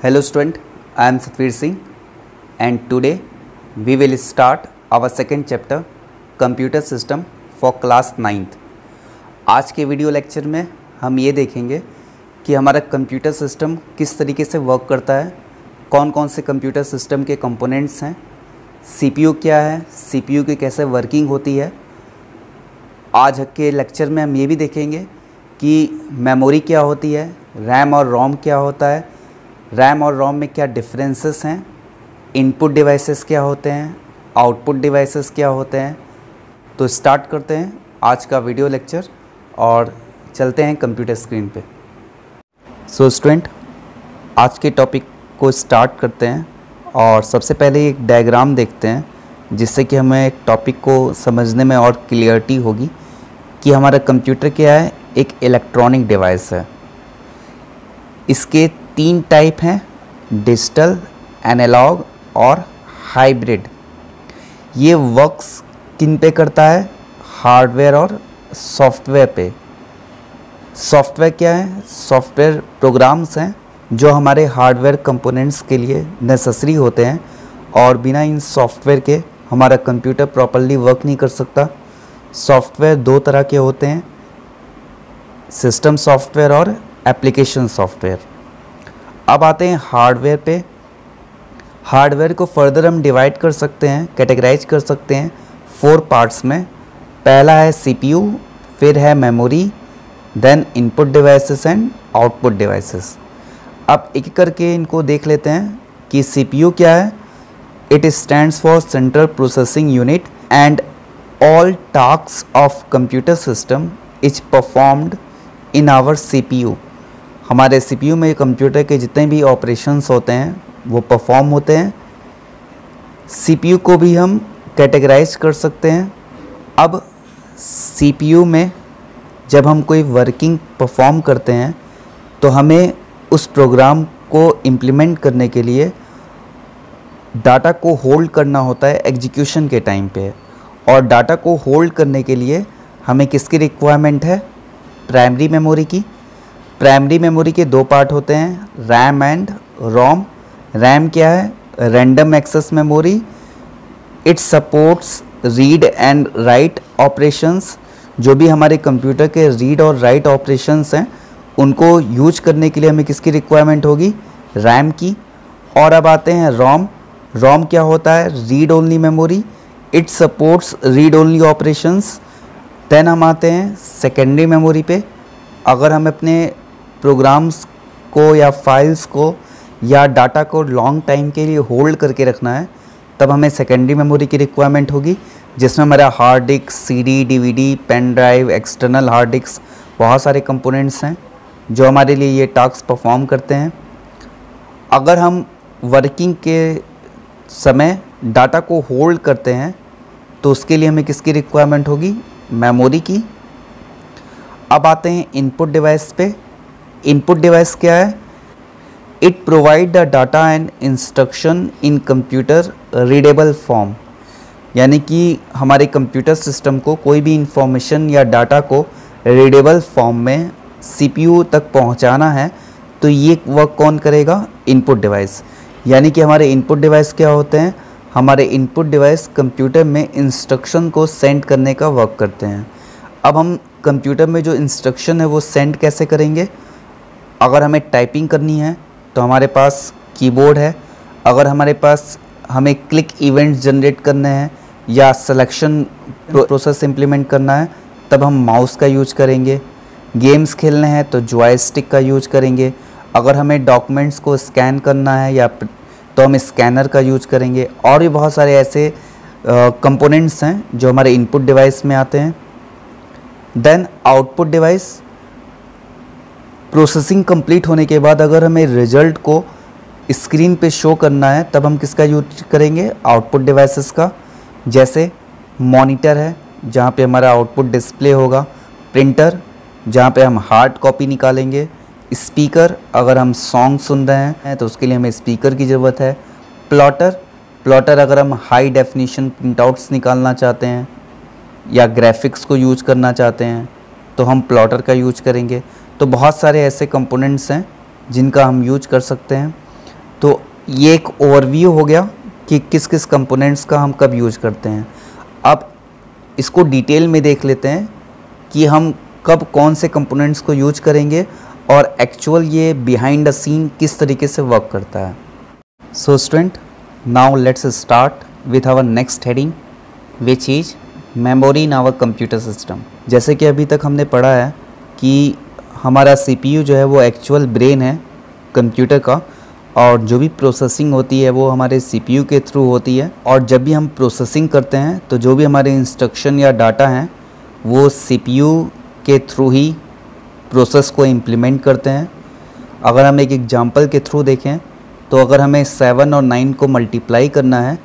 Hello student, I am Satvir Singh and today we will start our second chapter Computer System for Class 9th। आज के video lecture में हम ये देखेंगे कि हमारा कंप्यूटर सिस्टम किस तरीके से वर्क करता है, कौन कौन से कंप्यूटर सिस्टम के कंपोनेंट्स हैं, CPU क्या है, CPU की कैसे वर्किंग होती है। आज के लेक्चर में हम ये भी देखेंगे कि मेमोरी क्या होती है, रैम और रोम क्या होता है, रैम और रोम में क्या डिफरेंसेस हैं, इनपुट डिवाइसेस क्या होते हैं, आउटपुट डिवाइसेस क्या होते हैं। तो स्टार्ट करते हैं आज का वीडियो लेक्चर और चलते हैं कंप्यूटर स्क्रीन पे। सो स्टूडेंट, आज के टॉपिक को स्टार्ट करते हैं और सबसे पहले एक डायग्राम देखते हैं जिससे कि हमें एक टॉपिक को समझने में और क्लियरिटी होगी कि हमारा कंप्यूटर क्या है, एक इलेक्ट्रॉनिक डिवाइस है। इसके 3 टाइप हैं, डिजिटल, एनालॉग और हाइब्रिड। ये वर्क्स किन पे करता है, हार्डवेयर और सॉफ्टवेयर पे। सॉफ्टवेयर क्या है, सॉफ्टवेयर प्रोग्राम्स हैं जो हमारे हार्डवेयर कंपोनेंट्स के लिए नेसेसरी होते हैं और बिना इन सॉफ्टवेयर के हमारा कंप्यूटर प्रॉपर्ली वर्क नहीं कर सकता। सॉफ्टवेयर 2 तरह के होते हैं, सिस्टम सॉफ्टवेयर और एप्लीकेशन सॉफ्टवेयर। अब आते हैं हार्डवेयर पे। हार्डवेयर को फर्दर हम डिवाइड कर सकते हैं, कैटेगराइज कर सकते हैं 4 पार्ट्स में। पहला है CPU, फिर है memory, then input devices and output devices. अब एक करके इनको देख लेते हैं कि CPU क्या है। It stands for central processing unit and all tasks of computer system is performed in our CPU। हमारे CPU में कंप्यूटर के जितने भी ऑपरेशंस होते हैं वो परफॉर्म होते हैं। CPU को भी हम कैटेगराइज कर सकते हैं। अब CPU में जब हम कोई वर्किंग परफॉर्म करते हैं तो हमें उस प्रोग्राम को इम्प्लीमेंट करने के लिए डाटा को होल्ड करना होता है एग्जीक्यूशन के टाइम पे। और डाटा को होल्ड करने के लिए हमें किसकी रिक्वायरमेंट है, प्राइमरी मेमोरी की। प्राइमरी मेमोरी के 2 पार्ट होते हैं, रैम एंड रोम। रैम क्या है, random access memory. It supports read and write operations. जो भी हमारे कंप्यूटर के रीड और राइट ऑपरेशंस हैं उनको यूज करने के लिए हमें किसकी रिक्वायरमेंट होगी, रैम की। और अब आते हैं रोम। रोम क्या होता है, read only memory. It supports read only operations. Then हम आते हैं सेकेंडरी मेमोरी पे। अगर हम अपने प्रोग्राम्स को या फाइल्स को या डाटा को लॉन्ग टाइम के लिए होल्ड करके रखना है तब हमें सेकेंडरी मेमोरी की रिक्वायरमेंट होगी, जिसमें हमारा hard disk, CD, DVD, pen drive, external hard disk, बहुत सारे कंपोनेंट्स हैं जो हमारे लिए ये टास्क परफॉर्म करते हैं। अगर हम वर्किंग के समय डाटा को होल्ड करते हैं तो उसके लिए हमें किसकी रिक्वायरमेंट होगी, मेमोरी की। अब आते हैं इनपुट डिवाइस पे। इनपुट डिवाइस क्या है, it provide the data and instruction in computer readable form. यानी कि हमारे कंप्यूटर सिस्टम को कोई भी इंफॉर्मेशन या डाटा को रीडेबल फॉर्म में CPU तक पहुंचाना है तो ये वर्क कौन करेगा, इनपुट डिवाइस। यानी कि हमारे इनपुट डिवाइस क्या होते हैं, हमारे इनपुट डिवाइस कंप्यूटर में इंस्ट्रक्शन को सेंड करने का वर्क करते हैं। अब हम कंप्यूटर में जो इंस्ट्रक्शन है वो सेंड कैसे करेंगे। अगर हमें टाइपिंग करनी है तो हमारे पास कीबोर्ड है। अगर हमारे पास हमें क्लिक इवेंट्स जनरेट करने हैं या सिलेक्शन प्रोसेस इम्प्लीमेंट करना है तब हम माउस का यूज करेंगे। गेम्स खेलने हैं तो जॉयस्टिक का यूज करेंगे। अगर हमें डॉक्यूमेंट्स को स्कैन करना है या तो हम स्कैनर का यूज करेंगे। और भी बहुत सारे ऐसे कंपोनेंट्स हैं जो हमारे इनपुट डिवाइस में आते हैं। Then output device, processing complete होने के बाद अगर हमें रिजल्ट को स्क्रीन पे शो करना है तब हम किसका यूज करेंगे, आउटपुट डिवाइसेस का। जैसे मॉनिटर है जहाँ पे हमारा आउटपुट डिस्प्ले होगा, प्रिंटर जहाँ पे हम हार्ड कॉपी निकालेंगे, स्पीकर अगर हम सॉन्ग सुन रहे हैं तो उसके लिए हमें स्पीकर की ज़रूरत है, प्लॉटर अगर हम हाई डेफिनेशन प्रिंटआउट्स निकालना चाहते हैं या ग्राफिक्स को यूज करना चाहते हैं तो हम प्लॉटर का यूज करेंगे। तो बहुत सारे ऐसे कंपोनेंट्स हैं जिनका हम यूज कर सकते हैं। तो ये एक ओवरव्यू हो गया कि किस किस कंपोनेंट्स का हम कब यूज करते हैं। अब इसको डिटेल में देख लेते हैं कि हम कब कौन से कंपोनेंट्स को यूज करेंगे और एक्चुअल ये बिहाइंड द सीन किस तरीके से वर्क करता है। So student, now let's start with our next heading which is memory in our computer system. जैसे कि अभी तक हमने पढ़ा है कि हमारा सीपीयू जो है वो एक्चुअल ब्रेन है कंप्यूटर का, और जो भी प्रोसेसिंग होती है वो हमारे सीपीयू के थ्रू होती है। और जब भी हम प्रोसेसिंग करते हैं तो जो भी हमारे इंस्ट्रक्शन या डाटा हैं वो सीपीयू के थ्रू ही प्रोसेस को इम्प्लीमेंट करते हैं। अगर हम एक एग्जांपल के थ्रू देखें तो अगर हमें 7 और 9 को मल्टीप्लाई करना है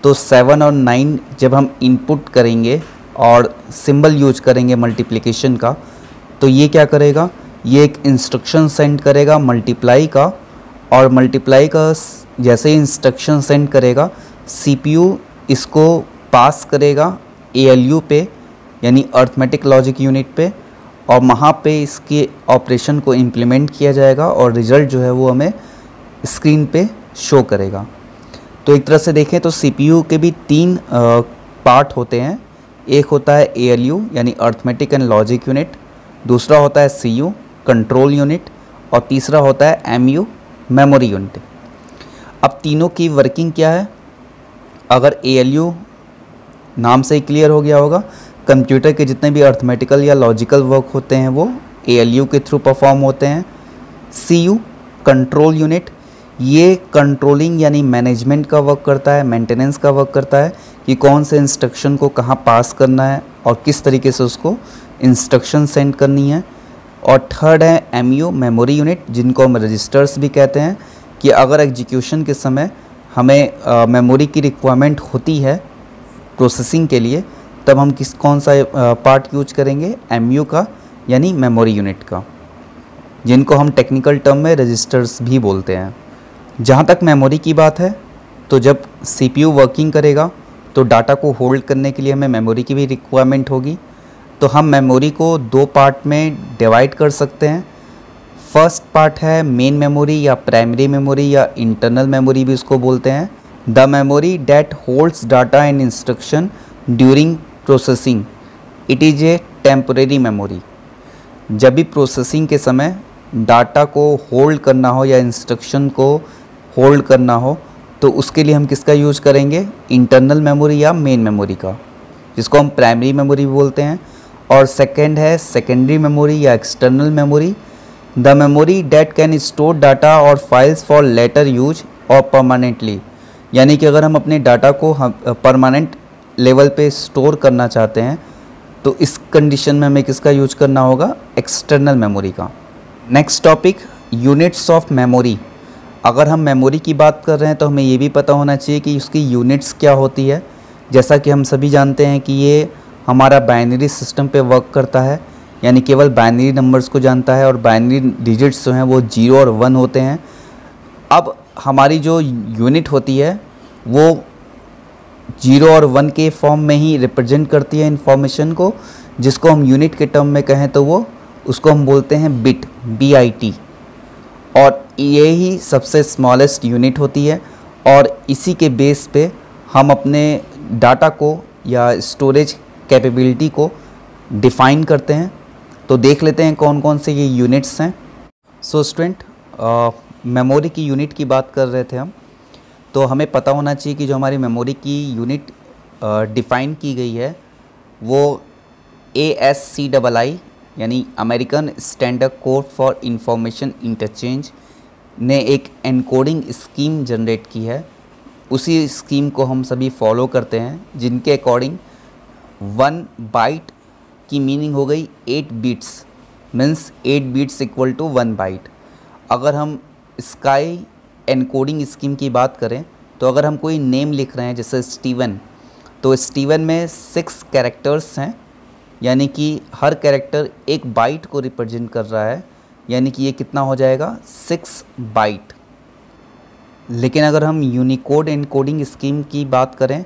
तो 7 और 9 जब हम इनपुट करेंगे और सिंबल यूज करेंगे मल्टीप्लिकेशन का, तो ये क्या करेगा, ये एक इंस्ट्रक्शन सेंड करेगा मल्टीप्लाई का, और मल्टीप्लाई का जैसे ही इंस्ट्रक्शन सेंड करेगा सीपीयू इसको पास करेगा एएलयू पे यानी अर्थमेटिक लॉजिक यूनिट पे, और वहाँ पे इसके ऑपरेशन को इम्प्लीमेंट किया जाएगा और रिज़ल्ट जो है वो हमें स्क्रीन पे शो करेगा। तो एक तरह से देखें तो सीपीयू के भी 3 पार्ट होते हैं। एक होता है एएलयू यानी अर्थमेटिक एंड लॉजिक यूनिट, दूसरा होता है सीयू कंट्रोल यूनिट, और तीसरा होता है एमयू मेमोरी यूनिट। अब तीनों की वर्किंग क्या है, अगर एएलयू नाम से ही क्लियर हो गया होगा, कंप्यूटर के जितने भी अर्थमेटिकल या लॉजिकल वर्क होते हैं वो एएलयू के थ्रू परफॉर्म होते हैं। सीयू कंट्रोल यूनिट, ये कंट्रोलिंग यानी मैनेजमेंट का वर्क करता है, मेंटेनेंस का वर्क करता है कि कौन से इंस्ट्रक्शन को कहाँ पास करना है और किस तरीके से उसको इंस्ट्रक्शन सेंड करनी है। और थर्ड है एमयू मेमोरी यूनिट, जिनको हम रजिस्टर्स भी कहते हैं, कि अगर एग्जीक्यूशन के समय हमें मेमोरी की रिक्वायरमेंट होती है प्रोसेसिंग के लिए, तब हम कौन सा पार्ट यूज करेंगे, एमयू का यानी मेमोरी यूनिट का, जिनको हम टेक्निकल टर्म में रजिस्टर्स भी बोलते हैं। जहाँ तक मेमोरी की बात है तो जब सीपीयू वर्किंग करेगा तो डाटा को होल्ड करने के लिए हमें मेमोरी की भी रिक्वायरमेंट होगी। तो हम मेमोरी को 2 पार्ट में डिवाइड कर सकते हैं। फर्स्ट पार्ट है मेन मेमोरी या प्राइमरी मेमोरी या इंटरनल मेमोरी भी उसको बोलते हैं। The memory that holds data and instruction during processing, it is a temporary memory. जब भी प्रोसेसिंग के समय डाटा को होल्ड करना हो या इंस्ट्रक्शन को होल्ड करना हो तो उसके लिए हम किसका यूज़ करेंगे, इंटरनल मेमोरी या मेन मेमोरी का, जिसको हम प्राइमरी मेमोरी बोलते हैं। और सेकेंड है सेकेंडरी मेमोरी या external memory, the memory that can store data और फाइल्स फॉर लेटर यूज और परमानेंटली, यानी कि अगर हम अपने डाटा को परमानेंट लेवल पे स्टोर करना चाहते हैं तो इस कंडीशन में हमें किसका यूज करना होगा, एक्सटर्नल मेमोरी का। Next topic units of memory. अगर हम मेमोरी की बात कर रहे हैं तो हमें ये भी पता होना चाहिए कि उसकी यूनिट्स क्या होती है। जैसा कि हम सभी जानते हैं कि ये हमारा बाइनरी सिस्टम पे वर्क करता है, यानी केवल बाइनरी नंबर्स को जानता है और बाइनरी डिजिट्स जो हैं वो 0 और 1 होते हैं। अब हमारी जो यूनिट होती है वो 0 और 1 के फॉर्म में ही रिप्रेजेंट करती है इंफॉर्मेशन को, जिसको हम यूनिट के टर्म में कहें तो वो उसको हम बोलते हैं बिट, BIT। और ये ही सबसे स्मॉलेस्ट यूनिट होती है और इसी के बेस पे हम अपने डाटा को या स्टोरेज कैपेबिलिटी को डिफ़ाइन करते हैं। तो देख लेते हैं कौन कौन से ये यूनिट्स हैं। सो स्टूडेंट, मेमोरी की यूनिट की बात कर रहे थे हम, तो हमें पता होना चाहिए कि जो हमारी मेमोरी की यूनिट डिफ़ाइन की गई है वो ASCII यानी American standard code for information interchange ने एक एनकोडिंग स्कीम जनरेट की है। उसी स्कीम को हम सभी फॉलो करते हैं, जिनके अकॉर्डिंग 1 बाइट की मीनिंग हो गई 8 bits, means 8 bits equal to 1 byte. अगर हम स्काई एनकोडिंग स्कीम की बात करें तो अगर हम कोई नेम लिख रहे हैं जैसे स्टीवन, तो स्टीवन में 6 कैरेक्टर्स हैं, यानी कि हर कैरेक्टर 1 बाइट को रिप्रेजेंट कर रहा है, यानी कि ये कितना हो जाएगा 6 बाइट। लेकिन अगर हम यूनिकोड एनकोडिंग स्कीम की बात करें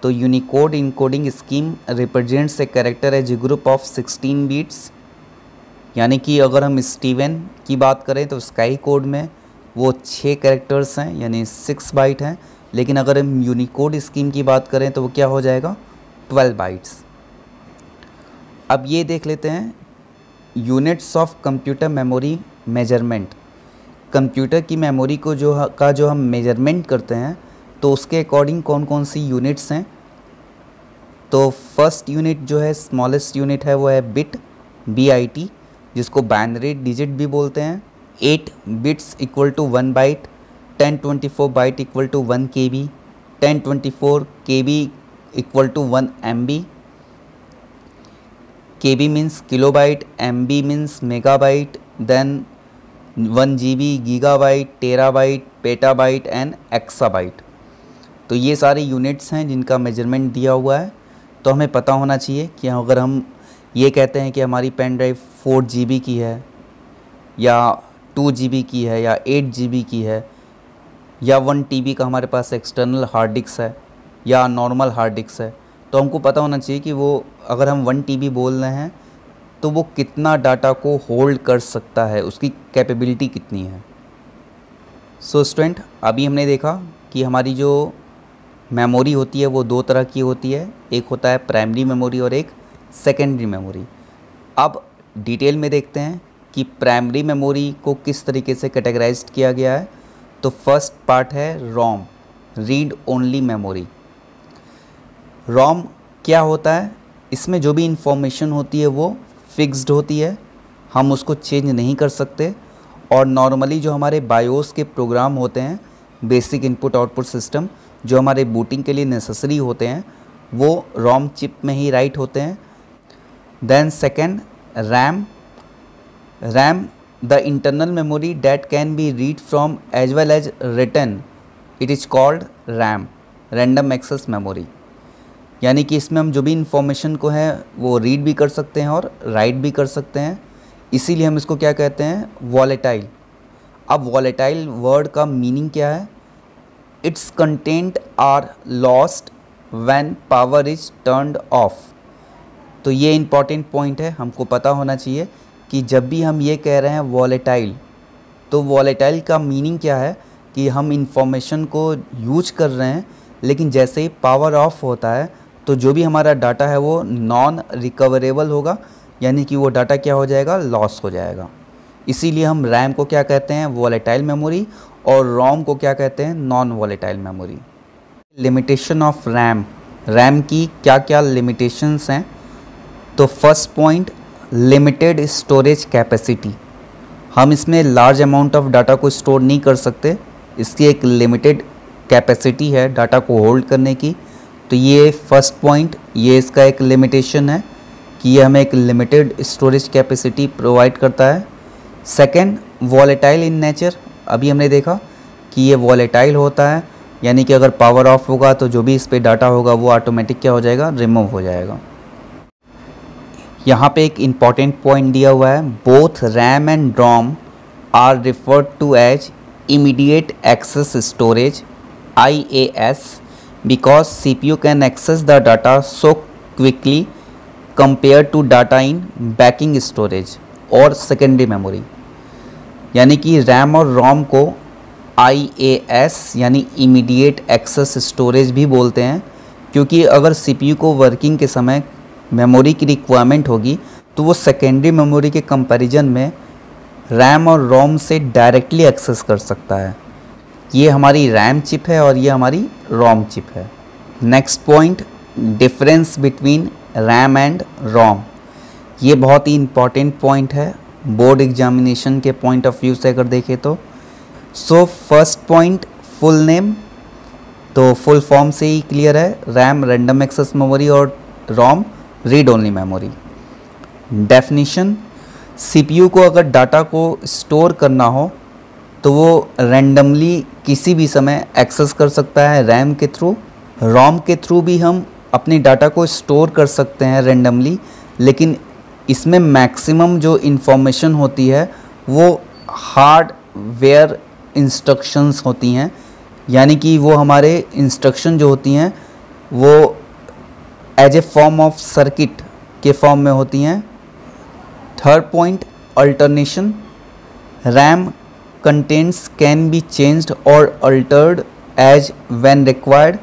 तो Unicode encoding scheme represents a character as a group of 16 bits, यानी कि अगर हम स्टीवन की बात करें तो स्काई कोड में वो 6 कैरेक्टर्स हैं, यानी 6 बाइट हैं। लेकिन अगर हम यूनिकोड स्कीम की बात करें तो वो क्या हो जाएगा, 12 बाइट्स। अब ये देख लेते हैं units of computer memory measurement. Computer की मेमोरी को जो हम मेजरमेंट करते हैं तो उसके अकॉर्डिंग कौन कौन सी यूनिट्स हैं। तो फर्स्ट यूनिट जो है, स्मॉलेस्ट यूनिट है, वो है बिट, BIT, जिसको बाइनरी डिजिट भी बोलते हैं। 8 bits equal to 1 byte, 1024 byte equal to 1 KB, 1024 KB equal to 1 MB। KB means kilobyte, MB means megabyte, then 1 GB gigabyte, terabyte, petabyte and exabyte. तो ये सारे यूनिट्स हैं जिनका मेजरमेंट दिया हुआ है। तो हमें पता होना चाहिए कि अगर हम ये कहते हैं कि हमारी पेन ड्राइव 4 GB की है, या 2 GB की है, या 8 GB की है, या 1 TB का हमारे पास एक्सटर्नल हार्ड डिस्क है, या नॉर्मल हार्ड डिस्क है, तो हमको पता होना चाहिए कि वो अगर हम 1 TB बोल रहे हैं तो वो कितना डाटा को होल्ड कर सकता है, उसकी कैपेबिलिटी कितनी है। सो स्टूडेंट, अभी हमने देखा कि हमारी जो मेमोरी होती है वो 2 तरह की होती है, एक होता है प्राइमरी मेमोरी और एक सेकेंडरी मेमोरी। अब डिटेल में देखते हैं कि प्राइमरी मेमोरी को किस तरीके से कैटेगराइज्ड किया गया है। तो फर्स्ट पार्ट है रोम, रीड ओनली मेमोरी। रोम क्या होता है, इसमें जो भी इंफॉर्मेशन होती है वो फिक्स्ड होती है, हम उसको चेंज नहीं कर सकते। और नॉर्मली जो हमारे बायोस के प्रोग्राम होते हैं, बेसिक इनपुट आउटपुट सिस्टम, जो हमारे बूटिंग के लिए नेसेसरी होते हैं, वो रोम चिप में ही राइट होते हैं। Then second, RAM. RAM the internal memory that can be read from as well as written, it is called RAM, random access memory. यानी कि इसमें हम जो भी इंफॉर्मेशन को है वो रीड भी कर सकते हैं और राइट भी कर सकते हैं, इसीलिए हम इसको क्या कहते हैं, वॉलेटाइल। अब वॉलेटाइल वर्ड का मीनिंग क्या है, its content are lost when power is turned off. तो ये इंपॉर्टेंट पॉइंट है, हमको पता होना चाहिए कि जब भी हम ये कह रहे हैं वॉलेटाइल, तो वॉलेटाइल का मीनिंग क्या है कि हम इंफॉर्मेशन को यूज कर रहे हैं, लेकिन जैसे ही पावर ऑफ होता है तो जो भी हमारा डाटा है वो नॉन रिकवरेबल होगा, यानी कि वो डाटा क्या हो जाएगा, लॉस हो जाएगा। इसीलिए हम रैम को क्या कहते हैं, वॉलेटाइल मेमोरी, और रोम को क्या कहते हैं, non volatile memory. Limitation of RAM, RAM की क्या क्या लिमिटेशंस हैं। तो first point, limited storage capacity. हम इसमें लार्ज अमाउंट ऑफ डाटा को स्टोर नहीं कर सकते, इसकी एक लिमिटेड कैपेसिटी है डाटा को होल्ड करने की। तो ये फर्स्ट पॉइंट, ये इसका एक लिमिटेशन है कि ये हमें एक लिमिटेड स्टोरेज कैपेसिटी प्रोवाइड करता है। Second, volatile in nature. अभी हमने देखा कि ये वॉलेटाइल होता है, यानी कि अगर पावर ऑफ होगा तो जो भी इस पे डाटा होगा वो ऑटोमेटिक क्या हो जाएगा, रिमूव हो जाएगा। यहाँ पे एक इम्पॉर्टेंट पॉइंट दिया हुआ है, both RAM and ROM are referred to as immediate access storage, IAS, because CPU can access the data so quickly compared to data in backing storage और secondary memory। यानी कि रैम और रोम को IAS यानी immediate access storage भी बोलते हैं, क्योंकि अगर CPU को वर्किंग के समय मेमोरी की रिक्वायरमेंट होगी तो वो सेकेंडरी मेमोरी के कंपैरिजन में रैम और रोम से डायरेक्टली एक्सेस कर सकता है। ये हमारी रैम चिप है और ये हमारी रोम चिप है। Next point, difference between RAM and ROM. ये बहुत ही इम्पॉर्टेंट पॉइंट है बोर्ड एग्जामिनेशन के पॉइंट ऑफ व्यू से अगर देखें तो। So first point, full name. तो फुल फॉर्म से ही क्लियर है, रैम रैंडम एक्सेस मेमोरी और ROM read only memory. Definition, CPU को अगर डाटा को स्टोर करना हो तो वो रैंडमली किसी भी समय एक्सेस कर सकता है रैम के थ्रू। रोम के थ्रू भी हम अपने डाटा को स्टोर कर सकते हैं रैंडमली, लेकिन इसमें मैक्सिमम जो इन्फॉर्मेशन होती है वो हार्डवेयर इंस्ट्रक्शंस होती हैं, यानी कि वो हमारे इंस्ट्रक्शन जो होती हैं वो as a form of circuit के फॉर्म में होती हैं। Third point, alternation. RAM contents can be changed और अल्टर्ड एज व्हेन रिक्वायर्ड,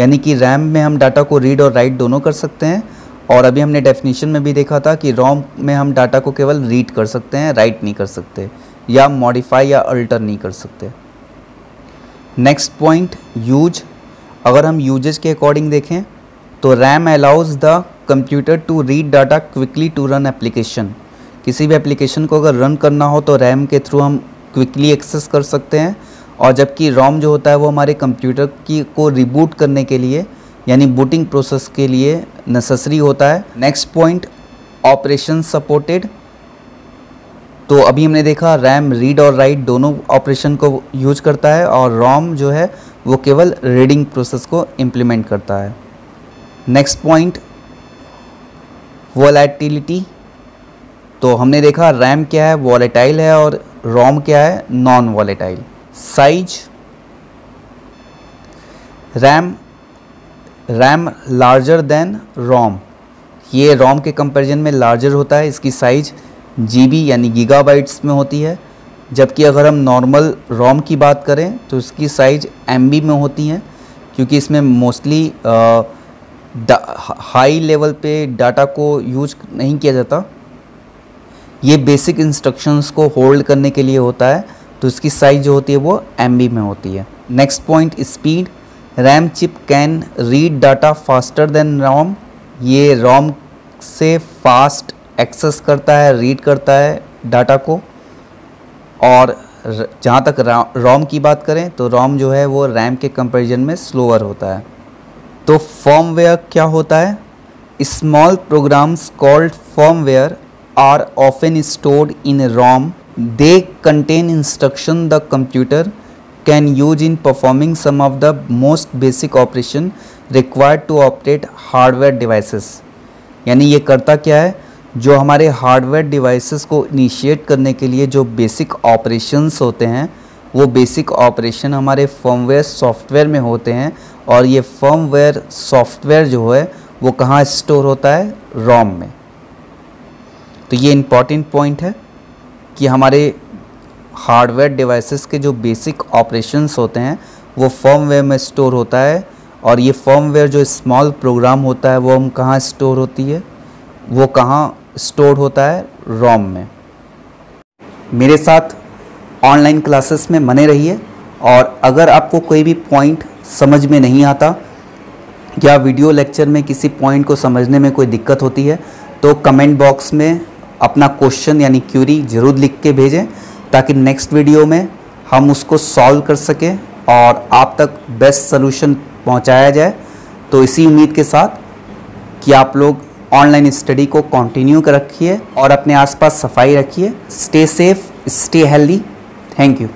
यानी कि रैम में हम डाटा को रीड और राइट दोनों कर सकते हैं। और अभी हमने डेफिनेशन में भी देखा था कि रोम में हम डाटा को केवल रीड कर सकते हैं, राइट नहीं कर सकते, या मॉडिफाई या अल्टर नहीं कर सकते। Next point, use. अगर हम यूजेज के अकॉर्डिंग देखें तो RAM allows the computer to read data quickly to run application. किसी भी एप्लीकेशन को अगर रन करना हो तो रैम के थ्रू हम क्विकली एक्सेस कर सकते हैं, और जबकि रोम जो होता है वो हमारे कंप्यूटर को रिबूट करने के लिए यानी बूटिंग प्रोसेस के लिए नेसेसरी होता है। Next point, operation supported. तो अभी हमने देखा रैम रीड और राइट दोनों ऑपरेशन को यूज करता है, और रोम जो है वो केवल रीडिंग प्रोसेस को इम्प्लीमेंट करता है। Next point, volatility. तो हमने देखा रैम क्या है, वॉलेटाइल है, और रोम क्या है, non volatile. Size, RAM larger than ROM. ये रोम के कंपैरिजन में लार्जर होता है, इसकी साइज जीबी यानी गीगाबाइट्स में होती है, जबकि अगर हम नॉर्मल रोम की बात करें तो इसकी साइज एमबी में होती है, क्योंकि इसमें मोस्टली हाई लेवल पे डाटा को यूज नहीं किया जाता। ये बेसिक इंस्ट्रक्शंस को होल्ड करने के लिए होता है, तो इसकी साइज जो होती है वो एमबी में होती है। Next point, speed. RAM chip can read data faster than ROM. ये रोम से फास्ट एक्सेस करता है, रीड करता है डाटा को। और जहाँ तक रोम की बात करें तो रोम जो है वो रैम के कंपैरिजन में स्लोअर होता है। तो फर्मवेयर क्या होता है? Small programs called firmware are often stored in ROM. They contain instruction the computer can use in performing some of the most basic operation required to operate hardware devices. यानी ये करता क्या है, जो हमारे हार्डवेयर डिवाइसेस को initiate करने के लिए जो बेसिक ऑपरेशंस होते हैं वो बेसिक ऑपरेशन हमारे फर्मवेयर सॉफ्टवेयर में होते हैं, और ये फर्मवेयर सॉफ्टवेयर जो है वो कहाँ स्टोर होता है, रोम में। तो ये इम्पॉर्टेंट पॉइंट है कि हमारे हार्डवेयर डिवाइसेस के जो बेसिक ऑपरेशंस होते हैं वो फर्मवेयर में स्टोर होता है, और ये फर्मवेयर जो स्मॉल प्रोग्राम होता है वो हम कहाँ स्टोर होती है, वो कहाँ स्टोर होता है, रोम में। मेरे साथ ऑनलाइन क्लासेस में बने रहिए, और अगर आपको कोई भी पॉइंट समझ में नहीं आता या वीडियो लेक्चर में किसी पॉइंट को समझने में कोई दिक्कत होती है तो कमेंट बॉक्स में अपना क्वेश्चन यानी क्यूरी ज़रूर लिख के भेजें, ताकि नेक्स्ट वीडियो में हम उसको सॉल्व कर सकें और आप तक बेस्ट सलूशन पहुंचाया जाए। तो इसी उम्मीद के साथ कि आप लोग ऑनलाइन स्टडी को कंटिन्यू कर रखिए और अपने आसपास सफाई रखिए। Stay safe, stay healthy. Thank you.